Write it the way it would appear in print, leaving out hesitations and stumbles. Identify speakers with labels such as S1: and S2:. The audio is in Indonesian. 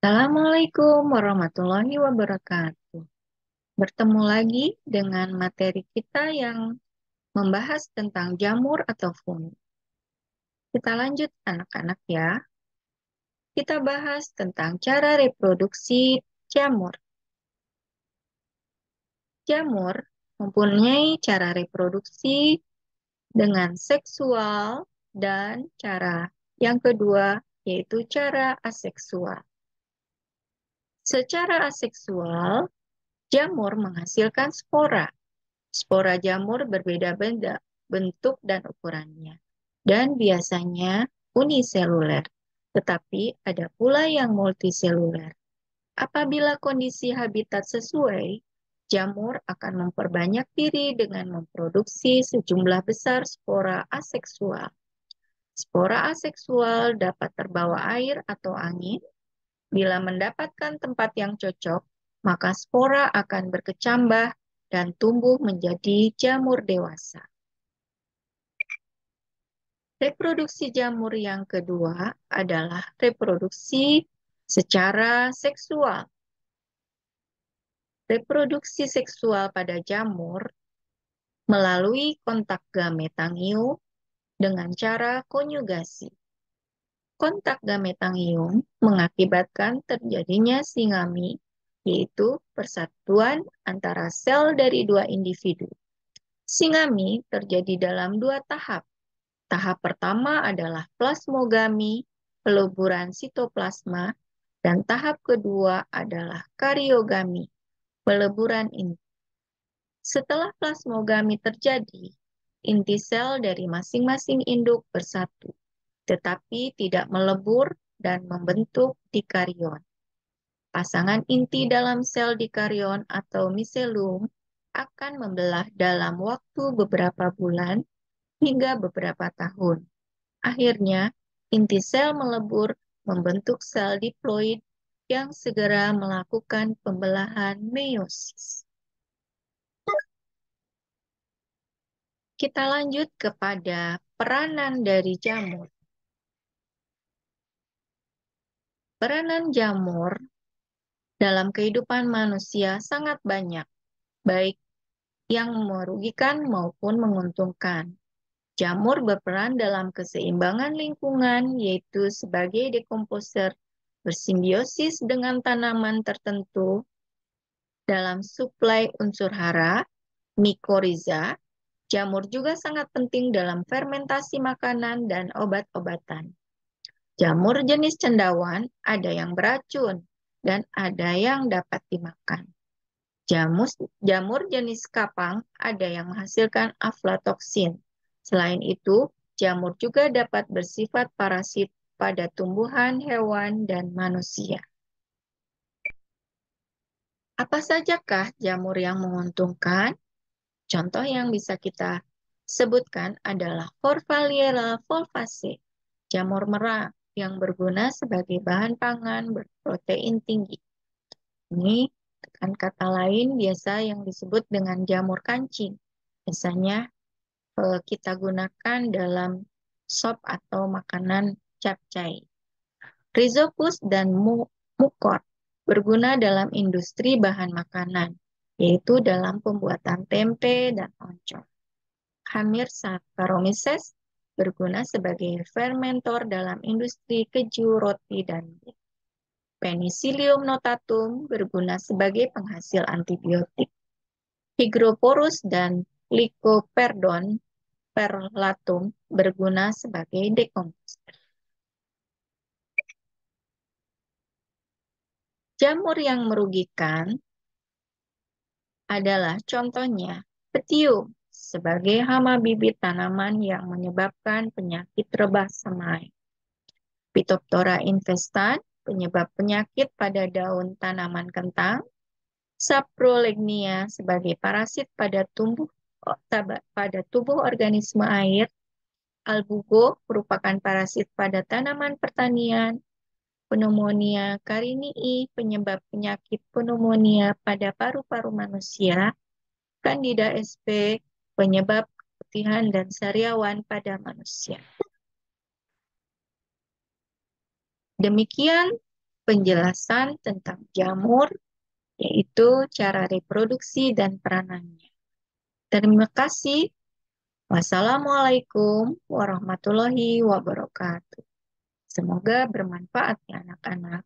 S1: Assalamualaikum warahmatullahi wabarakatuh. Bertemu lagi dengan materi kita yang membahas tentang jamur atau fungi. Kita lanjut anak-anak ya. Kita bahas tentang cara reproduksi jamur. Jamur mempunyai cara reproduksi dengan seksual dan cara yang kedua yaitu cara aseksual. Secara aseksual, jamur menghasilkan spora. Spora jamur berbeda-beda bentuk dan ukurannya, dan biasanya uniseluler, tetapi ada pula yang multiseluler. Apabila kondisi habitat sesuai, jamur akan memperbanyak diri dengan memproduksi sejumlah besar spora aseksual. Spora aseksual dapat terbawa air atau angin. Bila mendapatkan tempat yang cocok, maka spora akan berkecambah dan tumbuh menjadi jamur dewasa. Reproduksi jamur yang kedua adalah reproduksi secara seksual. Reproduksi seksual pada jamur melalui kontak gametangium dengan cara konyugasi. Kontak gametangium mengakibatkan terjadinya singami, yaitu persatuan antara sel dari dua individu. Singami terjadi dalam dua tahap. Tahap pertama adalah plasmogami, peluburan sitoplasma, dan tahap kedua adalah kariogami, peleburan inti. Setelah plasmogami terjadi, inti sel dari masing-masing induk bersatu, tetapi tidak melebur dan membentuk dikarion. Pasangan inti dalam sel dikarion atau miselium akan membelah dalam waktu beberapa bulan hingga beberapa tahun. Akhirnya, inti sel melebur membentuk sel diploid yang segera melakukan pembelahan meiosis. Kita lanjut kepada peranan dari jamur. Peranan jamur dalam kehidupan manusia sangat banyak, baik yang merugikan maupun menguntungkan. Jamur berperan dalam keseimbangan lingkungan, yaitu sebagai dekomposer, bersimbiosis dengan tanaman tertentu dalam suplai unsur hara, mikoriza. Jamur juga sangat penting dalam fermentasi makanan dan obat-obatan. Jamur jenis cendawan ada yang beracun dan ada yang dapat dimakan. Jamur jenis kapang ada yang menghasilkan aflatoksin. Selain itu, jamur juga dapat bersifat parasit pada tumbuhan, hewan, dan manusia. Apa sajakah jamur yang menguntungkan? Contoh yang bisa kita sebutkan adalah Forfaliella volvaceae, jamur merah yang berguna sebagai bahan pangan berprotein tinggi. Ini dengan kata lain biasa yang disebut dengan jamur kancing. Biasanya kita gunakan dalam sop atau makanan capcay. Rhizopus dan mukor berguna dalam industri bahan makanan, yaitu dalam pembuatan tempe dan oncom. Hamir Saccharomyces berguna sebagai fermentor dalam industri keju, roti, dan mie. Penicillium notatum berguna sebagai penghasil antibiotik. Hygroporus dan Lycoperdon perlatum berguna sebagai dekomposer. Jamur yang merugikan adalah contohnya petium sebagai hama bibit tanaman yang menyebabkan penyakit rebah semai. Phytophthora infestan penyebab penyakit pada daun tanaman kentang. Saprolegnia sebagai parasit pada tubuh organisme air. Albugo merupakan parasit pada tanaman pertanian. Pneumonia carinii penyebab penyakit pneumonia pada paru-paru manusia. Candida sp penyebab keputihan dan sariawan pada manusia. Demikian penjelasan tentang jamur, yaitu cara reproduksi dan peranannya. Terima kasih. Wassalamualaikum warahmatullahi wabarakatuh. Semoga bermanfaat ya anak-anak.